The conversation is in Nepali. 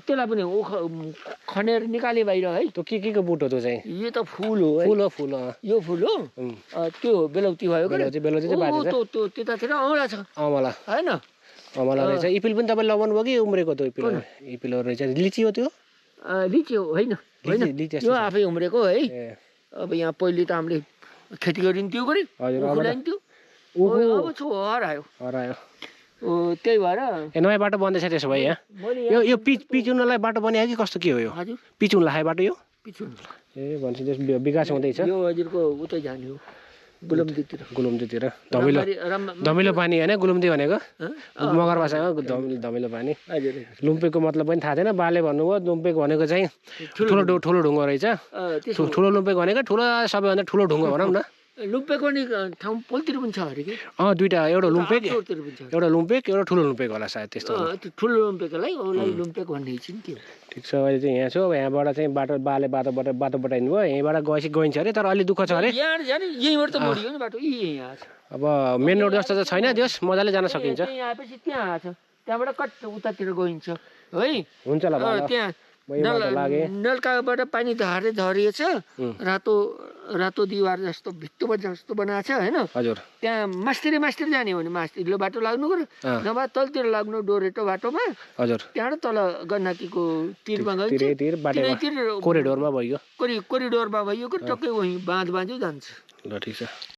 त्यसलाई पनि खनेर निकाले बाहिर है त्यो के को बुट हो त्यो चाहिँ यो त फुल हो है फुल यो फुल हो त्यो बेलौती भयो बेलौती चाहिँ बाजे छ त्यो त्यतातिर अमला छ अमला हैन अमला रहेछ इपिल पनि तपाईले लगाउनु भयो कि उम्रेको त्यो इपिल रहेछ लिची हो त्यो लिची हो होइन यो आफै उम्रेको है अब यहाँ पहिले त हामीले खेती गरिन्थ्यो गरे फुलाइन्थ्यो अब छ हरायो त्यही भएर नयाँ बाटो बन्दैछ त्यसो भए यहाँ यो पिचुनलाई बाटो बन्यो कि कस्तो के हो यो पिचुनलाई बाटो यो ए भन्छ त्यस विकास हुँदैछ यो हजुरको उतै जाने हो गुलुम्दीतिर धमिलो पानी हैन गुलुम्दी भनेको मगर भाषामा धमिलो पानी लुम्पेको मतलब पनि थाहा थिएन बाले भन्नुभयो लुम्पेको भनेको चाहिँ ठुलो ढुङ्गा रहेछ ठुलो लुम्पेको भनेको सबैभन्दा ठुलो ढुङ्गा भनौँ न लुम्पेको नि ठाउँ पोलतिर पनि छ अरे कि दुईटा एउटा लुम्पेक एउटा ठुलो लुम्पेक होला सायद त्यस्तो ठुलो लुम्पेकोलाई लुम्पेक भन्ने एकछिन के ठिक छ अहिले चाहिँ यहाँ छु अब यहाँबाट चाहिँ बाटो बटाइनु भयो यहीँबाट गइन्छ अरे तर अलि दुःख छ अरे यहीँबाट त मोडियो नि बाटो अब मेन रोड जस्तो त छैन दियोस् मजाले जान सकिन्छ आएपछि त्यहाँ आछ त्यहाँबाट कट उतातिर गइन्छ है हुन्छ ल त्यहाँ नलकाबाट पानी झरिएछ रातो दिवार जस्तो भित्तो जस्तो बनाएको छ हैन हजुर त्यहाँ मास्तिर जाने हो भने मास्तिरलो बाटो लाग्नु पर्यो नभए तलतिर लाग्नु डोरेटो बाटोमा हजुर त्यहाँबाट तल गण्डकीको तिरमा कोरिडोरमा भयो कोरिडोरमा भयो टक्कै वहीँ बाँध बाँझै जान्छ ल ठिक छ